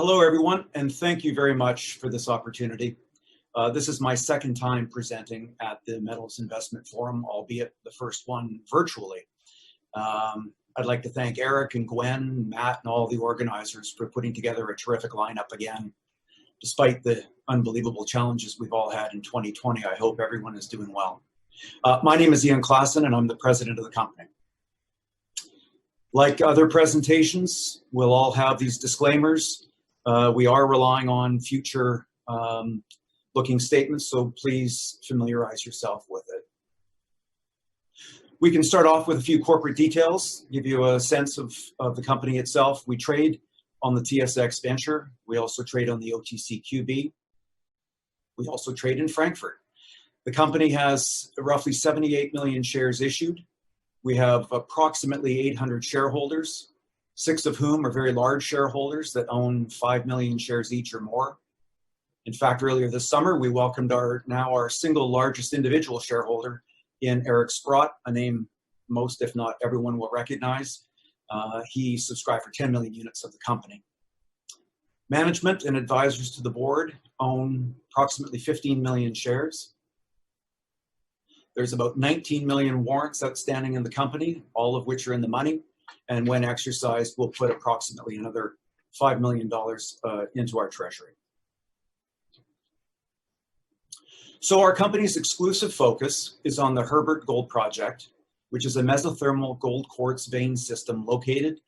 Hello, everyone, and thank you very much for this opportunity. This is my second time presenting at the Metals Investment Forum, albeit the first one virtually. I'd like to thank Eric and Gwen, Matt, and all the organizers for putting together a terrific lineup again. Despite the unbelievable challenges we've all had in 2020, I hope everyone is doing well. My name is Ian Klassen, and I'm the president of the company. Like other presentations, we'll all have these disclaimers. We are relying on future looking statements, so please familiarize yourself with it. We can start off with a few corporate details, give you a sense of the company itself. We trade on the TSX Venture. We also trade on the OTCQB. We also trade in Frankfurt. The company has roughly 78 million shares issued. We have approximately 800 shareholders, 6 of whom are very large shareholders that own 5 million shares each or more. In fact, earlier this summer, we welcomed our single largest individual shareholder in Eric Sprott, a name most, if not everyone, will recognize. He subscribed for 10 million units of the company. Management and advisors to the board own approximately 15 million shares. There's about 19 million warrants outstanding in the company, all of which are in the money. And when exercised, we'll put approximately another $5 million into our treasury. So our company's exclusive focus is on the Herbert Gold Project, which is a mesothermal gold quartz vein system located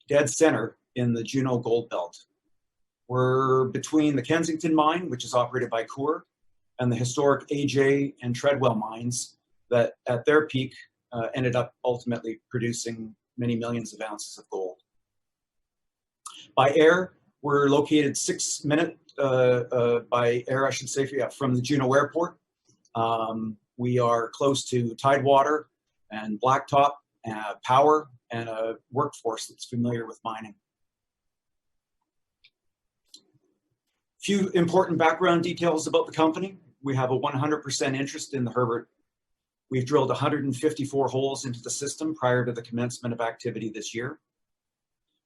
dead center in the Juneau Gold Belt. We're between the Kensington mine, which is operated by Coeur, and the historic AJ and Treadwell mines that at their peak ended up ultimately producing many millions of ounces of gold. By air, we're located 6 minutes by air, I should say, from the Juneau Airport. We are close to Tidewater and Blacktop, power, and a workforce that's familiar with mining. Few important background details about the company. We have a 100% interest in the Herbert. We've drilled 154 holes into the system prior to the commencement of activity this year.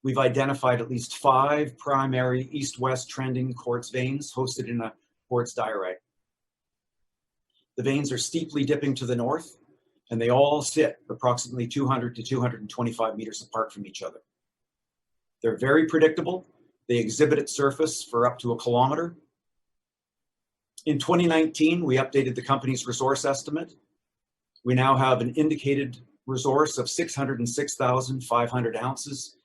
We've identified at least 5 primary east-west trending quartz veins hosted in a quartz diorite. The veins are steeply dipping to the north, and they all sit approximately 200 to 225 meters apart from each other. They're very predictable. They exhibit at surface for up to a kilometer. In 2019, we updated the company's resource estimate. We now have an indicated resource of 606,500 ounces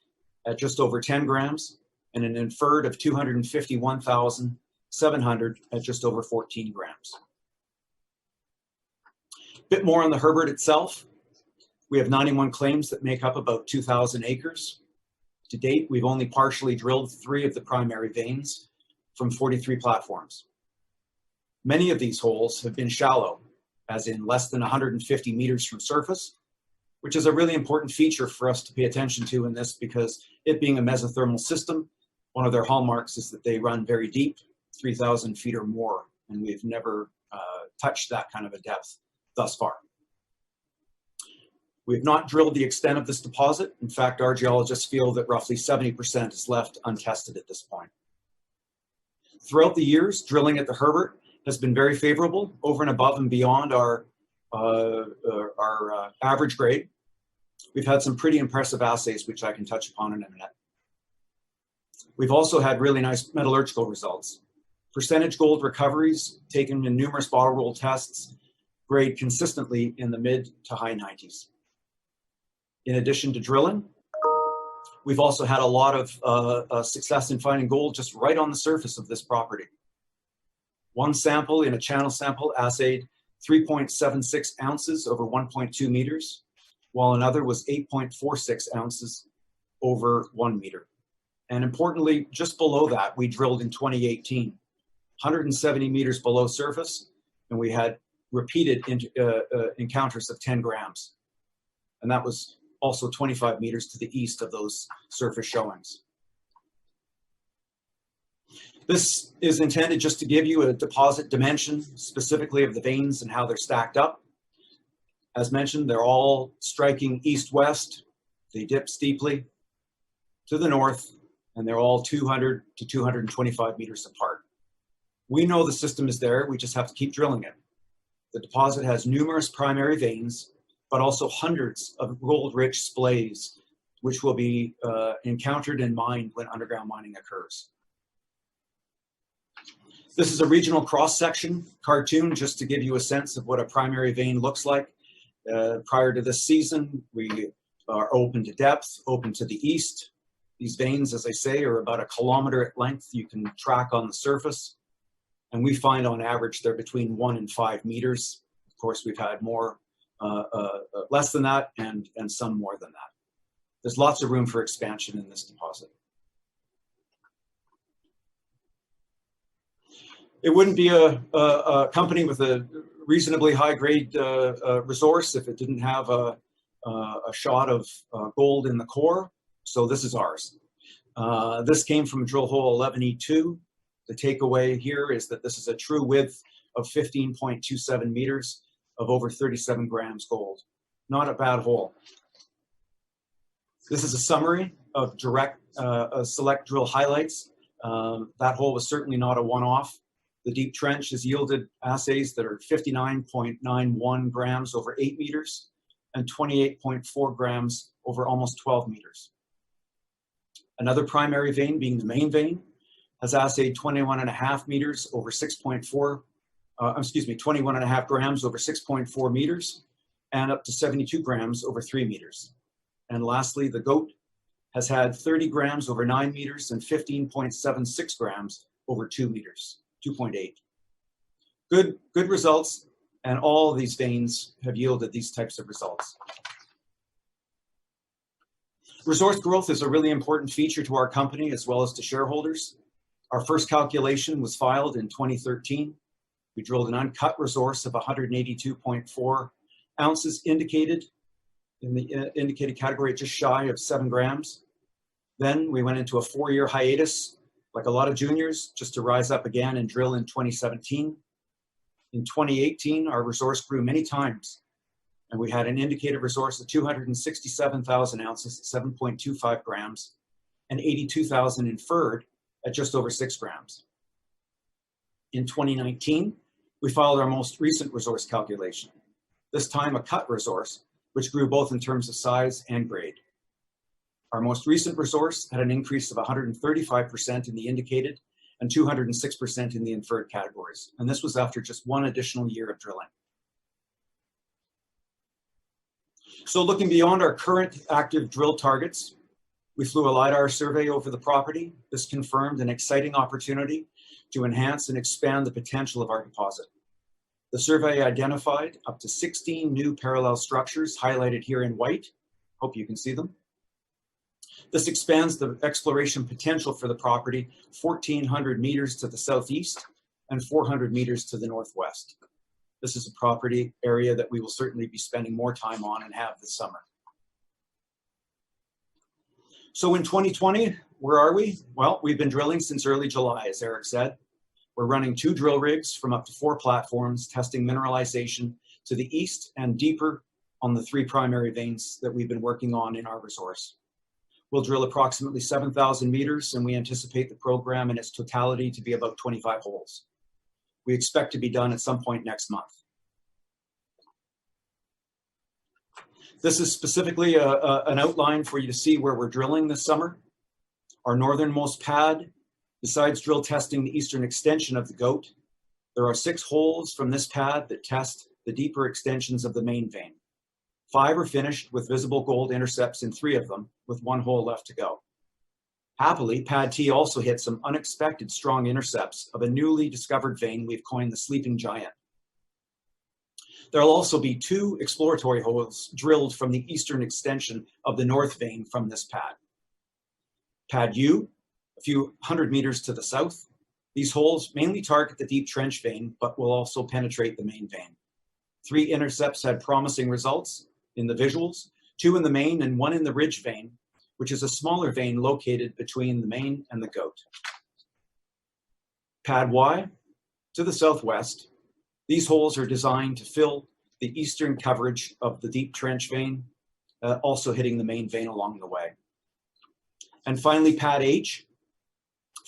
at just over 10 grams, and an inferred of 251,700 at just over 14 grams. A bit more on the Herbert itself. We have 91 claims that make up about 2,000 acres. To date, we've only partially drilled 3 of the primary veins from 43 platforms. Many of these holes have been shallow, as in less than 150 meters from surface, which is a really important feature for us to pay attention to in this, because it being a mesothermal system, one of their hallmarks is that they run very deep, 3,000 feet or more, and we've never touched that kind of a depth thus far. We've not drilled the extent of this deposit. In fact, our geologists feel that roughly 70% is left untested at this point. Throughout the years, drilling at the Herbert has been very favorable, over and above and beyond our average grade. We've had some pretty impressive assays, which I can touch upon in a minute. We've also had really nice metallurgical results. Percentage gold recoveries taken in numerous bottle roll tests grade consistently in the mid to high 90s. In addition to drilling, we've also had a lot of success in finding gold just right on the surface of this property. One sample in a channel sample assayed 3.76 ounces over 1.2 meters, while another was 8.46 ounces over 1 meter. And importantly, just below that, we drilled in 2018, 170 meters below surface, and we had repeated encounters of 10 grams. And that was also 25 meters to the east of those surface showings. This is intended just to give you a deposit dimension, specifically of the veins and how they're stacked up. As mentioned, they're all striking east-west. They dip steeply to the north, and they're all 200 to 225 meters apart. We know the system is there, we just have to keep drilling it. The deposit has numerous primary veins, but also hundreds of gold-rich splays, which will be encountered and mined when underground mining occurs. This is a regional cross-section cartoon just to give you a sense of what a primary vein looks like. Prior to this season, we are open to depth, open to the east. These veins, as I say, are about 1 kilometer at length. You can track on the surface. And we find on average they're between 1 and 5 meters. Of course, we've had more, less than that and some more than that. There's lots of room for expansion in this deposit. It wouldn't be a company with a reasonably high grade resource if it didn't have a shot of gold in the core. So this is ours. This came from drill hole 11E2. The takeaway here is that this is a true width of 15.27 meters of over 37 grams gold. Not a bad hole. This is a summary of direct select drill highlights. That hole was certainly not a one-off. The deep trench has yielded assays that are 59.91 grams over 8 meters and 28.4 grams over almost 12 meters. Another primary vein, being the main vein, has assayed 21.5 meters over 6.4, 21.5 grams over 6.4 meters and up to 72 grams over 3 meters. And lastly, the goat has had 30 grams over 9 meters and 15.76 grams over 2 meters, 2.8. Good results, and all of these veins have yielded these types of results. Resource growth is a really important feature to our company as well as to shareholders. Our first calculation was filed in 2013. We drilled an uncut resource of 182.4 ounces indicated in the indicated category, just shy of 7 grams. Then we went into a 4-year hiatus, like a lot of juniors, just to rise up again and drill in 2017. In 2018, our resource grew many times, and we had an indicated resource of 267,000 ounces at 7.25 grams and 82,000 inferred at just over 6 grams. In 2019, we filed our most recent resource calculation, this time a cut resource, which grew both in terms of size and grade. Our most recent resource had an increase of 135% in the indicated and 206% in the inferred categories, and this was after just 1 additional year of drilling. So looking beyond our current active drill targets, we flew a LiDAR survey over the property. This confirmed an exciting opportunity to enhance and expand the potential of our deposit. The survey identified up to 16 new parallel structures highlighted here in white. Hope you can see them. This expands the exploration potential for the property 1,400 meters to the southeast and 400 meters to the northwest. This is a property area that we will certainly be spending more time on and have this summer. So in 2020, where are we? Well, we've been drilling since early July, as Eric said. We're running 2 drill rigs from up to 4 platforms, testing mineralization to the east and deeper on the 3 primary veins that we've been working on in our resource. We'll drill approximately 7,000 meters, and we anticipate the program in its totality to be about 25 holes. We expect to be done at some point next month. This is specifically an outline for you to see where we're drilling this summer. Our northernmost pad, besides drill testing the eastern extension of the goat, there are 6 holes from this pad that test the deeper extensions of the main vein. 5 are finished with visible gold intercepts in 3 of them, with 1 hole left to go. Happily, Pad T also hit some unexpected strong intercepts of a newly discovered vein we've coined the Sleeping Giant. There will also be 2 exploratory holes drilled from the eastern extension of the north vein from this pad. Pad U, a few hundred meters to the south. These holes mainly target the deep trench vein, but will also penetrate the main vein. 3 intercepts had promising results in the visuals, 2 in the main and 1 in the ridge vein, which is a smaller vein located between the main and the goat. Pad Y, to the southwest. These holes are designed to fill the eastern coverage of the deep trench vein, also hitting the main vein along the way. And finally, Pad H,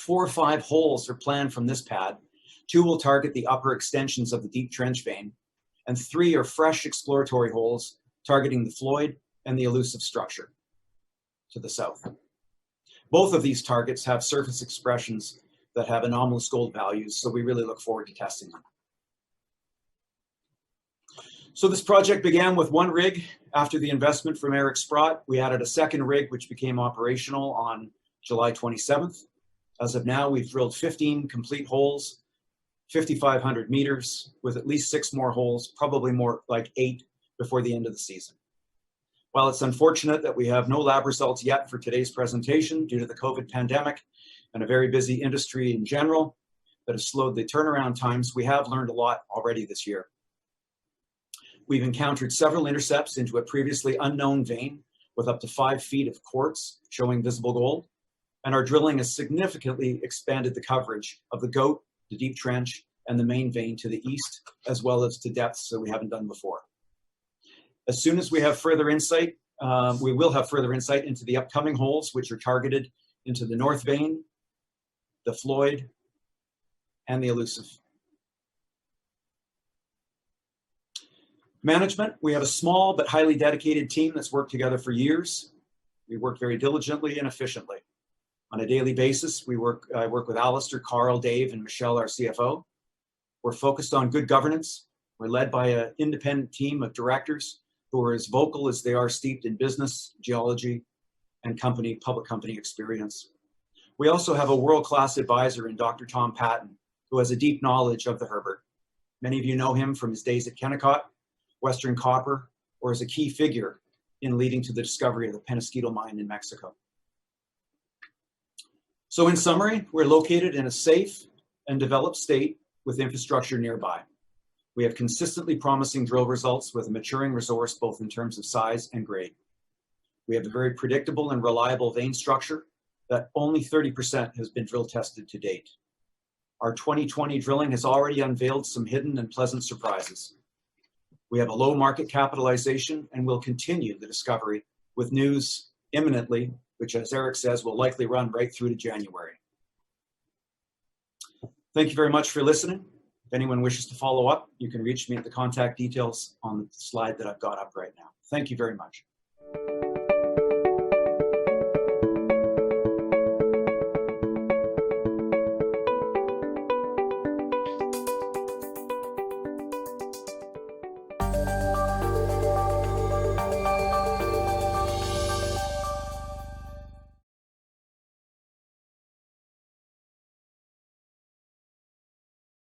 4 or 5 holes are planned from this pad. 2 will target the upper extensions of the deep trench vein, and 3 are fresh exploratory holes targeting the Floyd and the elusive structure to the south. Both of these targets have surface expressions that have anomalous gold values, so we really look forward to testing them. So this project began with 1 rig. After the investment from Eric Sprott, we added a 2nd rig, which became operational on July 27th. As of now, we've drilled 15 complete holes, 5,500 meters, with at least 6 more holes, probably more like 8 before the end of the season. While it's unfortunate that we have no lab results yet for today's presentation due to the COVID pandemic and a very busy industry in general that has slowed the turnaround times, we have learned a lot already this year. We've encountered several intercepts into a previously unknown vein with up to 5 feet of quartz showing visible gold, and our drilling has significantly expanded the coverage of the Goat, the deep trench, and the main vein to the east, as well as to depths that we haven't done before. As soon as we have further insight, we will have further insight into the upcoming holes, which are targeted into the north vein, the Floyd, and the elusive. Management, we have a small but highly dedicated team that's worked together for years. We work very diligently and efficiently. On a daily basis, I work with Alistair, Carl, Dave, and Michelle, our CFO. We're focused on good governance. We're led by an independent team of directors who are as vocal as they are steeped in business, geology, and public company experience. We also have a world-class advisor in Dr. Tom Patton, who has a deep knowledge of the Herbert. Many of you know him from his days at Kennecott, Western Copper, or as a key figure in leading to the discovery of the Penasquito mine in Mexico. So in summary, we're located in a safe and developed state with infrastructure nearby. We have consistently promising drill results with a maturing resource, both in terms of size and grade. We have a very predictable and reliable vein structure that only 30% has been drill tested to date. Our 2020 drilling has already unveiled some hidden and pleasant surprises. We have a low market capitalization and will continue the discovery with news imminently, which, as Eric says, will likely run right through to January. Thank you very much for listening. If anyone wishes to follow up, you can reach me at the contact details on the slide that I've got up right now. Thank you very much.